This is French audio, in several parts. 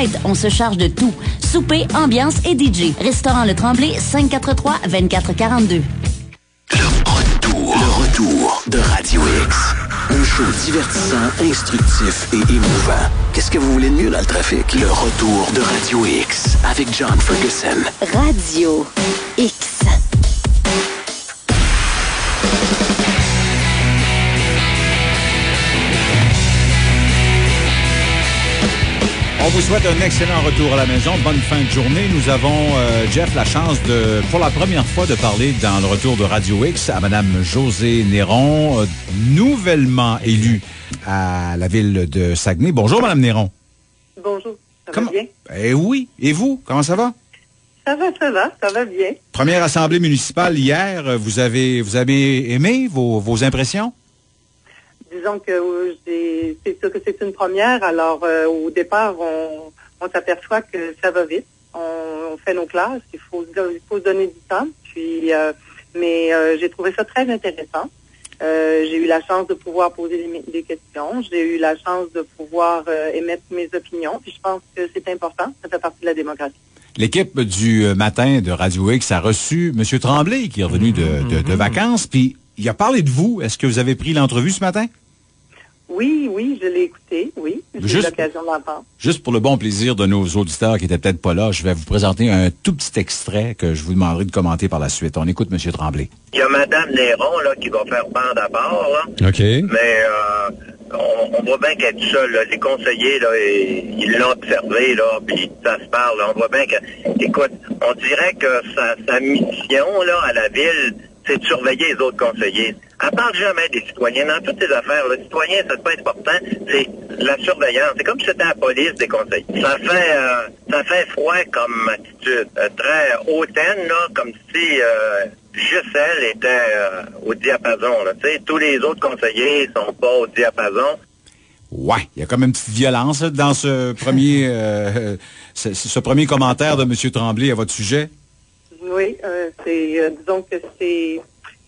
fête, on se charge de tout. Souper, ambiance et DJ. Restaurant Le Tremblay, 543-2442. Le retour de Radio X. Un show divertissant, instructif et émouvant. Qu'est-ce que vous voulez de mieux dans le trafic? Le retour de Radio X avec John Ferguson. Radio X. On vous souhaite un excellent retour à la maison. Bonne fin de journée. Nous avons, Jeff, la chance de, pour la première fois, de parler dans le retour de Radio X à Mme Josée Néron, nouvellement élue à la ville de Saguenay. Bonjour, Mme Néron. Bonjour. Ça va bien? Eh oui. Et vous? Comment ça va? Ça va bien. Première assemblée municipale hier. Vous avez aimé vos impressions? Disons que c'est sûr que c'est une première. Alors, au départ, on s'aperçoit que ça va vite. On fait nos classes. Il faut se donner du temps. Puis, mais j'ai trouvé ça très intéressant. J'ai eu la chance de pouvoir poser des questions. J'ai eu la chance de pouvoir émettre mes opinions. Puis, je pense que c'est important. Ça fait partie de la démocratie. L'équipe du matin de Radio X a reçu M. Tremblay, qui est revenu de vacances. Puis, il a parlé de vous. Est-ce que vous avez pris l'entrevue ce matin? Oui, je l'ai écouté, oui. J'ai eu l'occasion d'entendre. Juste pour le bon plaisir de nos auditeurs qui étaient peut-être pas là, je vais vous présenter un tout petit extrait que je vous demanderai de commenter par la suite. On écoute M. Tremblay. Il y a Mme Néron, là, qui va faire bande à bord, là. OK. Mais on voit bien qu'elle est toute seule, là. Les conseillers, là, ils l'ont observé, là, puis ça se parle, là. On voit bien que, écoute, on dirait que sa mission, là, à la ville, c'est de surveiller les autres conseillers. Elle parle jamais des citoyens. Dans toutes ces affaires, le citoyen, c'est pas important, c'est la surveillance. C'est comme si c'était la police des conseils. Ça fait froid comme attitude. Très hautaine, là, comme si juste elle était au diapason. Là. Tous les autres conseillers sont pas au diapason. Ouais, il y a comme une petite violence là, dans ce premier ce premier commentaire de M. Tremblay à votre sujet. Oui, disons que c'est...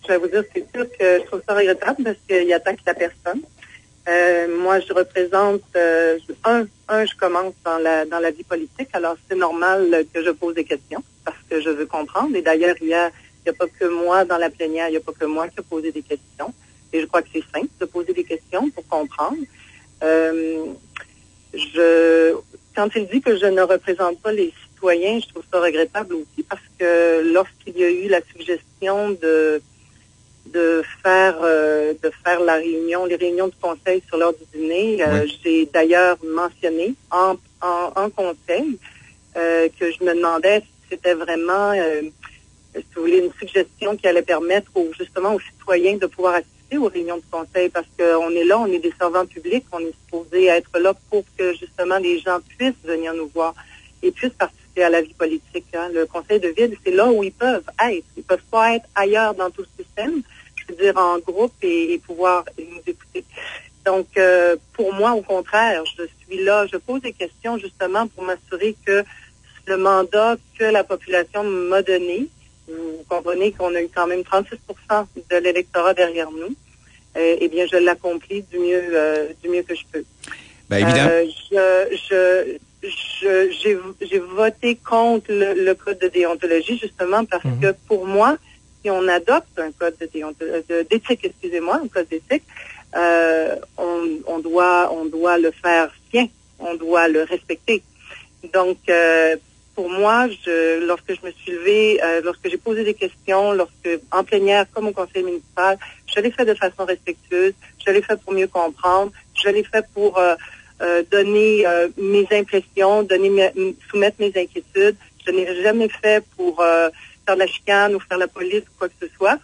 Je vais vous dire, c'est sûr que je trouve ça regrettable parce qu'il attaque la personne. Moi, je représente... je commence dans la vie politique, alors c'est normal que je pose des questions parce que je veux comprendre. Et d'ailleurs, il y a pas que moi dans la plénière, il n'y a pas que moi qui ai posé des questions. Et je crois que c'est simple de poser des questions pour comprendre. Quand il dit que je ne représente pas les citoyens, je trouve ça regrettable aussi parce que lorsqu'il y a eu la suggestion de faire la réunion, les réunions du conseil sur l'heure du dîner, oui. J'ai d'ailleurs mentionné en conseil que je me demandais si c'était vraiment, si vous voulez, une suggestion qui allait permettre justement aux citoyens de pouvoir assister aux réunions du conseil parce qu'on est là, on est des servants publics, on est supposé être là pour que justement les gens puissent venir nous voir et puissent participer à la vie politique. Hein. Le conseil de ville, c'est là où ils peuvent être. Ils peuvent pas être ailleurs dans tout le système, je veux dire en groupe et pouvoir nous écouter. Donc, pour moi, au contraire, je suis là, je pose des questions justement pour m'assurer que le mandat que la population m'a donné, vous comprenez qu'on a eu quand même 36% de l'électorat derrière nous, eh bien, je l'accomplis du mieux que je peux. Ben, évidemment. J'ai voté contre le code de déontologie justement parce que pour moi, si on adopte un code d'éthique, un code d'éthique, on doit le faire sien, on doit le respecter. Donc, pour moi, lorsque je me suis levée, lorsque j'ai posé des questions, en plénière comme au conseil municipal, je l'ai fait de façon respectueuse, je l'ai fait pour mieux comprendre, je l'ai fait pour donner mes impressions, soumettre mes inquiétudes. Je n'ai jamais fait pour faire de la chicane ou faire la police ou quoi que ce soit.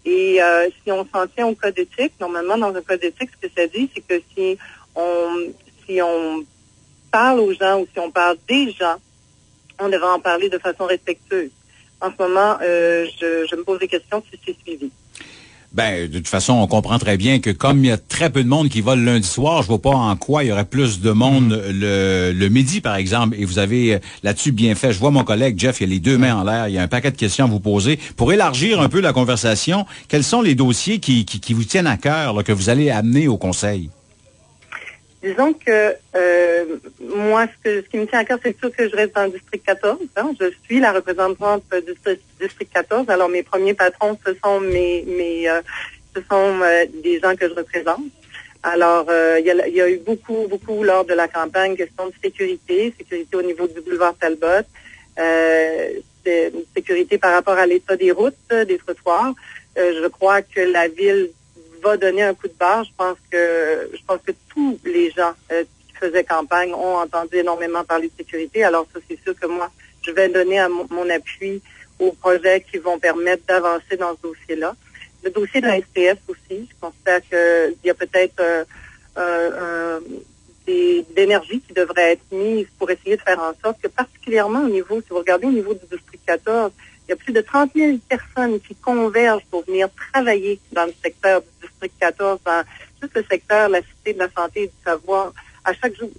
Et si on s'en tient au code d'éthique, normalement, dans un code d'éthique, ce que ça dit, c'est que si on parle aux gens ou si on parle des gens, on devrait en parler de façon respectueuse. En ce moment, je me pose des questions si c'est suivi. Ben, de toute façon, on comprend très bien que comme il y a très peu de monde qui va le lundi soir, je vois pas en quoi il y aurait plus de monde le midi, par exemple. Et vous avez là-dessus bien fait. Je vois mon collègue Jeff, il a les deux mains en l'air. Il y a un paquet de questions à vous poser. Pour élargir un peu la conversation, quels sont les dossiers qui vous tiennent à cœur, là, que vous allez amener au conseil? Disons que moi, ce qui me tient à cœur, c'est sûr que je reste dans le district 14. Hein. Je suis la représentante du district 14. Alors, mes premiers patrons, ce sont des gens que je représente. Alors, il y a eu beaucoup lors de la campagne, question de sécurité au niveau du boulevard Talbot, sécurité par rapport à l'état des routes, des trottoirs. Je crois que la ville va donner un coup de barre. Je pense que tous les gens qui faisaient campagne ont entendu énormément parler de sécurité. Alors ça, c'est sûr que moi, je vais donner mon appui aux projets qui vont permettre d'avancer dans ce dossier-là. Le dossier de la STS aussi, je considère qu'il y a peut-être d'énergie qui devrait être mise pour essayer de faire en sorte que particulièrement si vous regardez au niveau du district 14, il y a plus de 30 000 personnes qui convergent pour venir travailler dans le secteur du district 14, dans juste le secteur, la cité de la santé et du savoir, à chaque jour.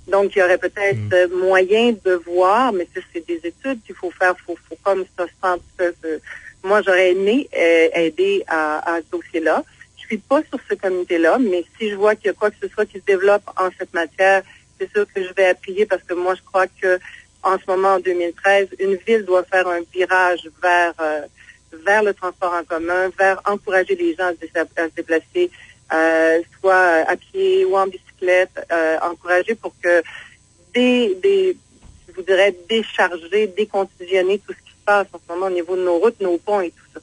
Donc, il y aurait peut-être moyen de voir, mais ça, c'est des études qu'il faut faire, faut comme ça sentir. Moi, j'aurais aimé aider à ce dossier-là. Je suis pas sur ce comité-là, mais si je vois qu'il y a quoi que ce soit qui se développe en cette matière, c'est sûr que je vais appuyer parce que moi, je crois que en ce moment, en 2013, une ville doit faire un virage vers le transport en commun, vers encourager les gens à se déplacer, soit à pied ou en bicyclette, encourager pour que je vous dirais, décharger, déconditionner tout ce qui se passe en ce moment au niveau de nos routes, nos ponts et tout ça.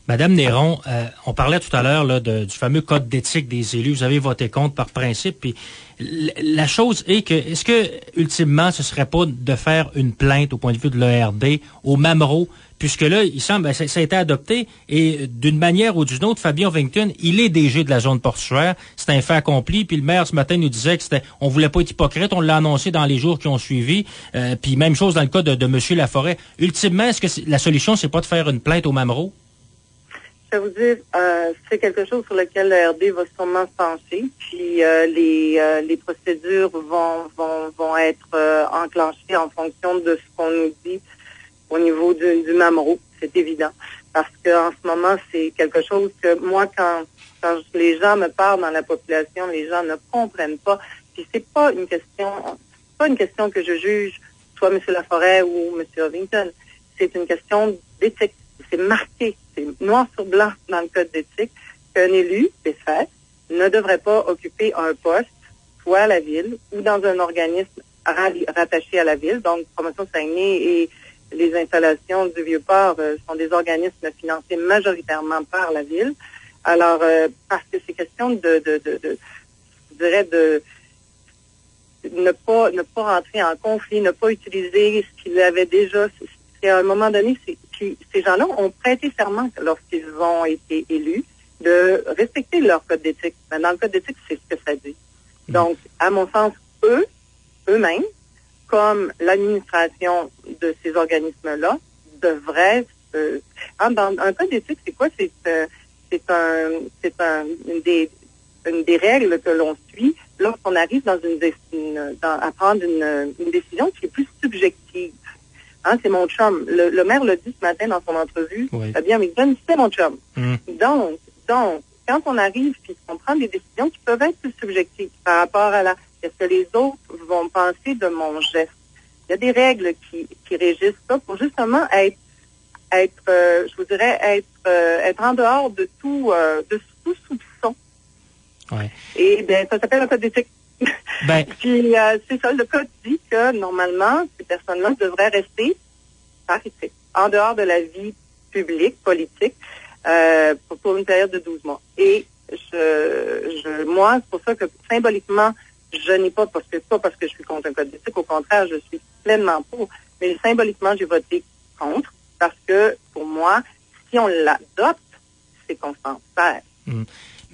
Madame Néron, on parlait tout à l'heure là, du fameux code d'éthique des élus. Vous avez voté contre par principe. Puis la chose est que, est-ce que ultimement, ce serait pas de faire une plainte au point de vue de l'ERD au Mamro, puisque là, il semble, ça a été adopté et d'une manière ou d'une autre, Fabien Ovington, il est DG de la zone portuaire. C'est un fait accompli. Puis le maire ce matin nous disait que on voulait pas être hypocrite. On l'a annoncé dans les jours qui ont suivi. Puis même chose dans le cas de Monsieur Laforêt. Ultimement, est-ce que la solution, c'est pas de faire une plainte au Mamro? Je vais vous dire, c'est quelque chose sur lequel le RD va sûrement se pencher, puis les procédures vont être enclenchées en fonction de ce qu'on nous dit au niveau du Mamro, c'est évident. Parce qu'en ce moment, c'est quelque chose que moi, quand les gens me parlent dans la population, les gens ne comprennent pas. Puis c'est pas une question que je juge soit M. Laforêt ou M. Ovington. C'est une question d'éthique. C'est marqué, c'est noir sur blanc dans le code d'éthique qu'un élu, c'est fait, ne devrait pas occuper un poste, soit à la ville ou dans un organisme rattaché à la ville. Donc, Promotion Saguenay et les installations du Vieux-Port sont des organismes financés majoritairement par la ville. Alors, parce que c'est question je dirais de ne pas rentrer en conflit, ne pas utiliser ce qu'il avait déjà. C'est à un moment donné, ces gens-là ont prêté serment lorsqu'ils ont été élus de respecter leur code d'éthique. Mais dans le code d'éthique, c'est ce que ça dit. Donc, à mon sens, eux-mêmes, comme l'administration de ces organismes-là, devraient... dans un code d'éthique, c'est quoi? Une des règles que l'on suit lorsqu'on arrive à prendre une décision qui est plus subjective. Hein, c'est mon chum. Le maire l'a dit ce matin dans son entrevue. Oui. Fabien Ovington, c'est mon chum. Donc, quand on arrive puis qu'on prend des décisions qui peuvent être plus subjectives par rapport à qu'est-ce que les autres vont penser de mon geste. Il y a des règles qui régissent ça pour justement être en dehors de tout soupçon. Ouais. Et ça s'appelle un code d'éthique. Puis c'est ça, le code dit que normalement, ces personnes-là devraient rester par éthique, en dehors de la vie publique, politique, pour une période de 12 mois. Et moi, c'est pour ça que symboliquement, je n'ai pas parce que je suis contre un code d'éthique, au contraire, je suis pleinement pour, mais symboliquement, j'ai voté contre, parce que pour moi, si on l'adopte, c'est qu'on s'en sert.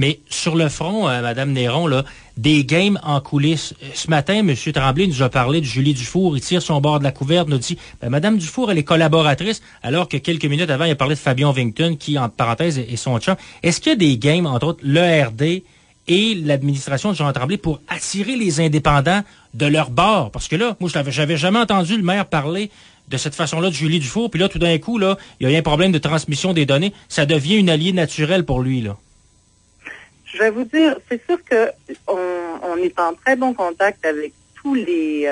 Mais sur le front, Mme Néron, là, des games en coulisses. Ce matin, M. Tremblay nous a parlé de Julie Dufour. Il tire son bord de la couverte, nous dit, Mme Dufour, elle est collaboratrice, alors que quelques minutes avant, il a parlé de Fabien Ovington, qui, entre parenthèses, est son chum. Est-ce qu'il y a des games, entre autres, l'ERD et l'administration de Jean Tremblay pour attirer les indépendants de leur bord? Parce que là, moi, j'avais jamais entendu le maire parler de cette façon-là de Julie Dufour. Puis là, tout d'un coup, là, il y a un problème de transmission des données. Ça devient une alliée naturelle pour lui, là. Je vais vous dire, c'est sûr que on est en très bon contact avec tous les...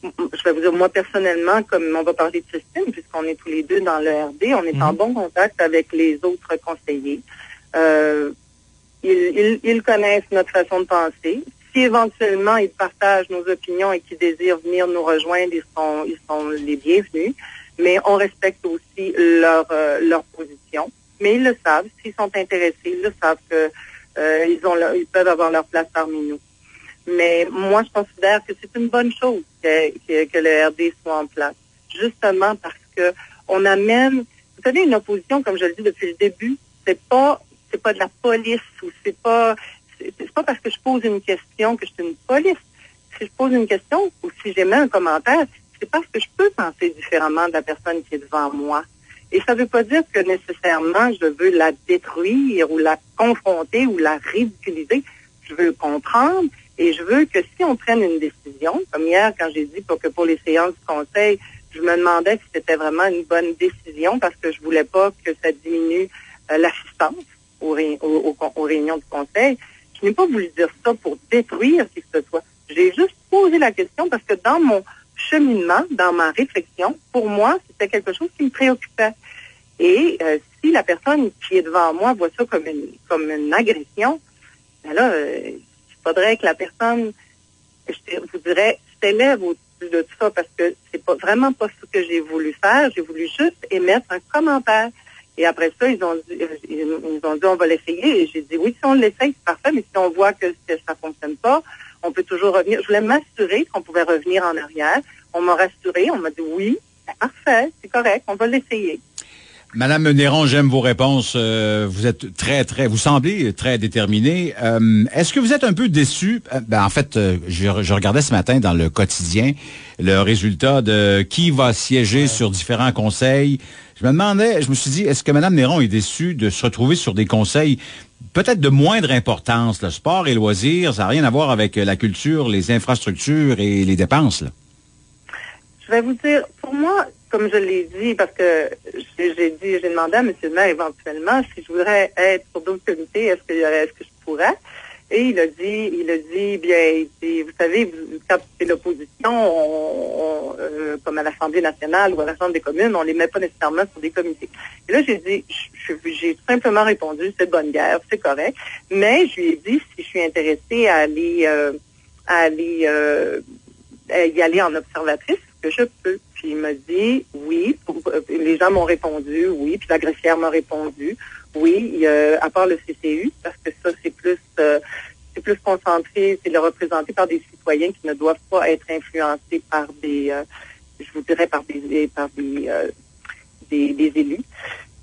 je vais vous dire, moi personnellement, comme on va parler de Christine, puisqu'on est tous les deux dans le RD, on est en bon contact avec les autres conseillers. Ils connaissent notre façon de penser. Si éventuellement ils partagent nos opinions et qu'ils désirent venir nous rejoindre, ils sont les bienvenus. Mais on respecte aussi leur position. Mais ils le savent. S'ils sont intéressés, ils le savent que ils peuvent avoir leur place parmi nous. Mais moi, je considère que c'est une bonne chose que le RD soit en place. Justement parce que on amène, vous savez, une opposition, comme je le dis depuis le début, c'est pas de la police ou c'est pas parce que je pose une question que je suis une police. Si je pose une question ou si j'émets un commentaire, c'est parce que je peux penser différemment de la personne qui est devant moi. Et ça ne veut pas dire que nécessairement je veux la détruire ou la confronter ou la ridiculiser. Je veux comprendre et je veux que si on prenne une décision, comme hier quand j'ai dit que pour les séances du conseil, je me demandais si c'était vraiment une bonne décision parce que je voulais pas que ça diminue l'assistance aux réunions du conseil. Je n'ai pas voulu dire ça pour détruire qui que ce soit. J'ai juste posé la question parce que dans mon cheminement, dans ma réflexion, pour moi, c'était quelque chose qui me préoccupait. Et si la personne qui est devant moi voit ça comme une agression, ben là, il faudrait que la personne, je vous dirais, s'élève au-dessus de tout ça parce que c'est vraiment pas ce que j'ai voulu faire. J'ai voulu juste émettre un commentaire. Et après ça, ils ont dit on va l'essayer. Et j'ai dit oui, si on l'essaye, c'est parfait, mais si on voit que ça fonctionne pas, on peut toujours revenir. Je voulais m'assurer qu'on pouvait revenir en arrière. On m'a rassuré, on m'a dit oui, c'est parfait, c'est correct, on va l'essayer. Madame Néron, j'aime vos réponses. Vous êtes vous semblez très déterminée. Est-ce que vous êtes un peu déçu? En fait, je regardais ce matin dans le quotidien le résultat de qui va siéger sur différents conseils. Je me suis dit, est-ce que Mme Néron est déçue de se retrouver sur des conseils peut-être de moindre importance? Le sport et loisirs, ça n'a rien à voir avec la culture, les infrastructures et les dépenses, là. Je vais vous dire, pour moi, comme je l'ai dit, parce que j'ai demandé à M. le maire éventuellement si je voudrais être sur d'autres comités, est-ce que je pourrais? Et il a dit, bien, vous savez, quand c'est l'opposition, comme à l'Assemblée nationale ou à la Chambre des communes, on les met pas nécessairement sur des comités. Et là, j'ai dit, j'ai simplement répondu, c'est de bonne guerre, c'est correct. Mais je lui ai dit si je suis intéressée à y aller en observatrice, que je peux. Puis il m'a dit oui. Les gens m'ont répondu oui. Puis la greffière m'a répondu oui. À part le CCU, parce que ça c'est plus concentré, c'est le représenté par des citoyens qui ne doivent pas être influencés par des élus.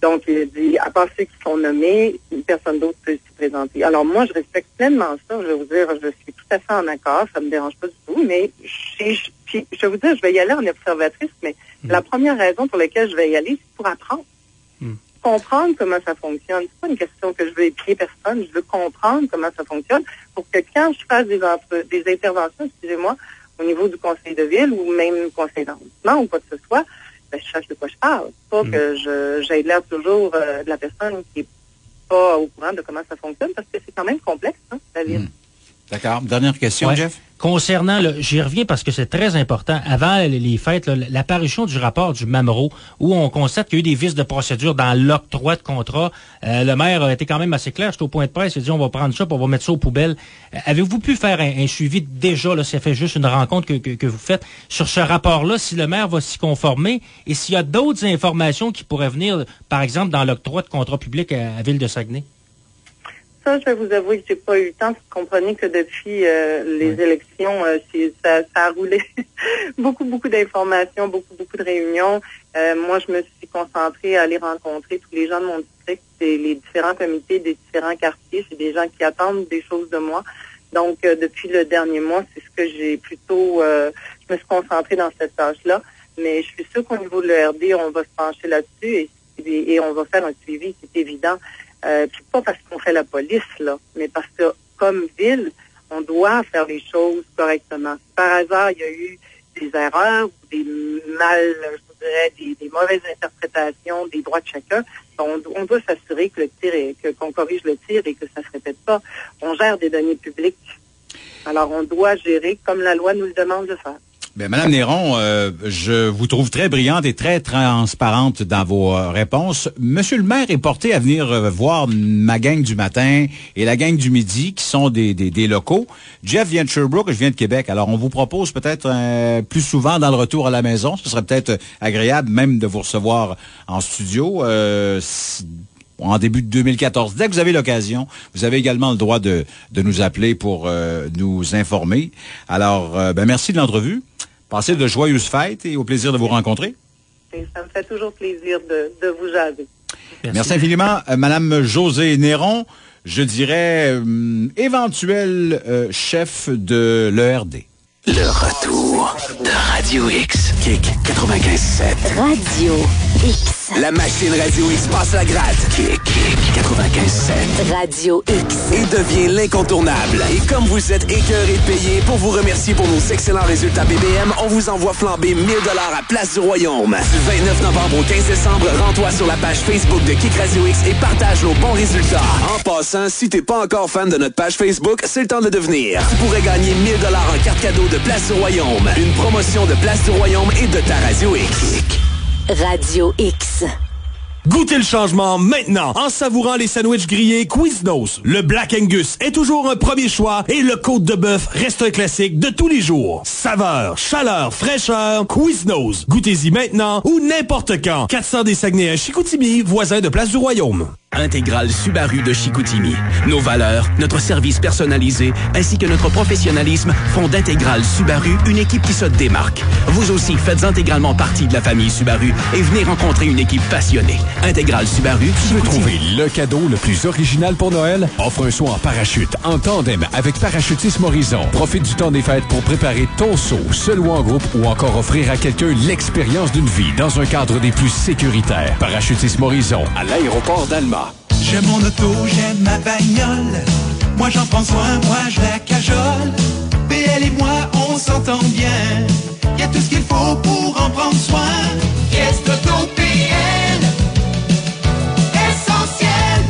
Donc, il a dit, à part ceux qui sont nommés, personne d'autre peut s'y présenter. Alors, moi, je respecte pleinement ça. Je vais vous dire, je suis tout à fait en accord. Ça me dérange pas du tout. Mais, je vais vous dire, je vais y aller en observatrice, mais la première raison pour laquelle je vais y aller, c'est pour apprendre. Comprendre comment ça fonctionne. C'est pas une question que je veux épier personne. Je veux comprendre comment ça fonctionne pour que quand je fasse des interventions, excusez-moi, au niveau du conseil de ville ou même conseil d'arrondissement ou quoi que ce soit, ben, je sache de quoi je parle. Pas que j'ai l'air toujours de la personne qui n'est pas au courant de comment ça fonctionne, parce que c'est quand même complexe, hein, la ville. D'accord. Dernière question, ouais. Jeff? Concernant, j'y reviens parce que c'est très important, avant les fêtes, l'apparition du rapport du Mamro, où on constate qu'il y a eu des vices de procédure dans l'octroi de contrat. Le maire a été quand même assez clair, j'étais au point de presse, il a dit on va prendre ça, puis on va mettre ça aux poubelles. Avez-vous pu faire un suivi déjà, là, ça fait juste une rencontre que vous faites, sur ce rapport-là, si le maire va s'y conformer, et s'il y a d'autres informations qui pourraient venir, par exemple, dans l'octroi de contrat public à Ville de Saguenay? Ça, je vais vous avouer que j'ai pas eu le temps. Vous comprenez que depuis les élections, ça a roulé beaucoup d'informations, beaucoup de réunions. Moi, je me suis concentrée à aller rencontrer tous les gens de mon district, les différents comités des différents quartiers. C'est des gens qui attendent des choses de moi. Donc, depuis le dernier mois, c'est ce que j'ai plutôt... je me suis concentrée dans cette tâche-là. Mais je suis sûre qu'au niveau de l'ERD, on va se pencher là-dessus et on va faire un suivi, c'est évident. Puis pas parce qu'on fait la police, là, mais parce que, comme ville, on doit faire les choses correctement. Par hasard, il y a eu des erreurs, des dirais, des mauvaises interprétations des droits de chacun, on doit s'assurer que le tir qu'on corrige le tir et que ça se répète pas. On gère des données publiques. Alors, on doit gérer comme la loi nous le demande de faire. Bien, Madame Néron, je vous trouve très brillante et très transparente dans vos réponses. Monsieur le maire est porté à venir voir ma gang du matin et la gang du midi, qui sont des locaux. Jeff vient de Sherbrooke, je viens de Québec. Alors, on vous propose peut-être plus souvent dans le retour à la maison. Ce serait peut-être agréable même de vous recevoir en studio. En début de 2014. Dès que vous avez l'occasion, vous avez également le droit de nous appeler pour nous informer. Alors, merci de l'entrevue. Passez de joyeuses fêtes et au plaisir de vous rencontrer. Et ça me fait toujours plaisir de vous jaser. Merci infiniment. Madame Josée Néron, je dirais éventuel chef de l'ERD. Le retour de Radio X. Kick 95.7. Radio X. La machine Radio X passe la gratte. Kick 95.7. Radio X. Et devient l'incontournable. Et comme vous êtes écœurés de payer, pour vous remercier pour nos excellents résultats BBM, on vous envoie flamber 1 000 $ à Place du Royaume. Du 29 novembre au 15 décembre, rends-toi sur la page Facebook de Kick Radio X et partage nos bons résultats. En passant, si t'es pas encore fan de notre page Facebook, c'est le temps de le devenir. Tu pourrais gagner 1 000 $ en carte cadeau de Place du Royaume. Une promotion de Place du Royaume et de ta Radio X. Radio X. Goûtez le changement maintenant en savourant les sandwichs grillés Quiznos. Le Black Angus est toujours un premier choix et le côte de bœuf reste un classique de tous les jours. Saveur, chaleur, fraîcheur, Quiznos. Goûtez-y maintenant ou n'importe quand. 400 des Saguenay à Chicoutimi, voisin de Place du Royaume. Intégrale Subaru de Chicoutimi. Nos valeurs, notre service personnalisé, ainsi que notre professionnalisme font d'Intégrale Subaru une équipe qui se démarque. Vous aussi faites intégralement partie de la famille Subaru et venez rencontrer une équipe passionnée. Intégrale Subaru, tu veux trouver le cadeau le plus original pour Noël? Offre un saut en parachute en tandem avec Parachutisme Horizon. Profite du temps des fêtes pour préparer ton saut, seul ou en groupe, ou encore offrir à quelqu'un l'expérience d'une vie dans un cadre des plus sécuritaires. Parachutisme Horizon à l'aéroport d'Alma. J'aime mon auto, j'aime ma bagnole. Moi j'en prends soin, moi je la cajole. PL et moi on s'entend bien. Y a tout ce qu'il faut pour en prendre soin. Pièce d'auto PL, essentiel.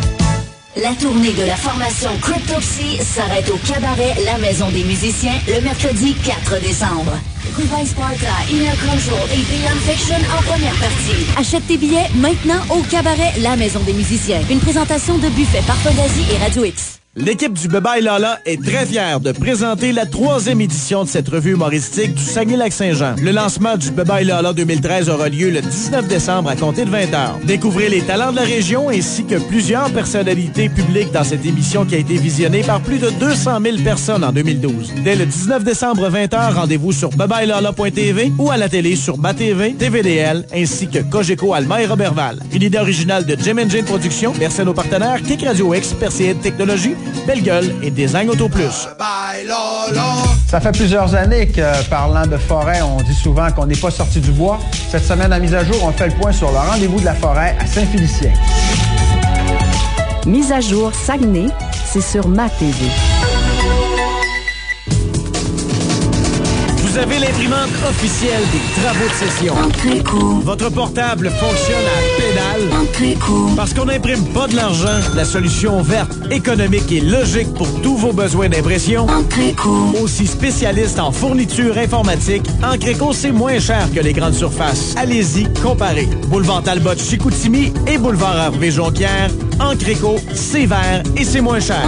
La tournée de la formation Cryptopsy s'arrête au cabaret La Maison des Musiciens le mercredi 4 décembre. Goodbye Sparta, Inner Control et Beyond Fiction en première partie. Achète tes billets maintenant au cabaret La Maison des Musiciens. Une présentation de buffet par Fantasy et Radio X. L'équipe du Bye-Bye Lala est très fière de présenter la 3e édition de cette revue humoristique du Saguenay-Lac-Saint-Jean. Le lancement du Bye-Bye Lala 2013 aura lieu le 19 décembre à compter de 20h. Découvrez les talents de la région ainsi que plusieurs personnalités publiques dans cette émission qui a été visionnée par plus de 200 000 personnes en 2012. Dès le 19 décembre 20h, rendez-vous sur byebyelala.tv ou à la télé sur BATV, TVDL ainsi que Cogeco Alma et Robertval. Une idée originale de Jim & Jane Productions. Merci à nos partenaires Kick Radio X, Perséide Technologies, Belle Gueule et Design Auto Plus. Ça fait plusieurs années que, parlant de forêt, on dit souvent qu'on n'est pas sorti du bois. Cette semaine à Mise à jour, on fait le point sur le rendez-vous de la forêt à Saint-Félicien. Mise à jour Saguenay, c'est sur MaTV. Vous avez l'imprimante officielle des travaux de session. Votre portable fonctionne à pédale. Parce qu'on n'imprime pas de l'argent, la solution verte, économique et logique pour tous vos besoins d'impression. Aussi spécialiste en fourniture informatique, Encreco, c'est moins cher que les grandes surfaces. Allez-y, comparez. Boulevard Talbot, Chicoutimi et Boulevard Hervé Jonquière, Encreco, c'est vert et c'est moins cher.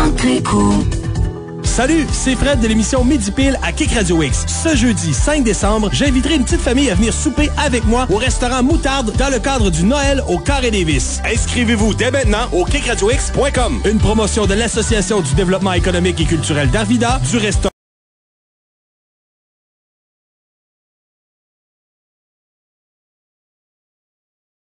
Salut, c'est Fred de l'émission Midi Pile à Kick Radio X. Ce jeudi 5 décembre, j'inviterai une petite famille à venir souper avec moi au restaurant Moutarde dans le cadre du Noël au Carré Davis. Inscrivez-vous dès maintenant au kickradiox.com. Une promotion de l'Association du développement économique et culturel d'Arvida, du restaurant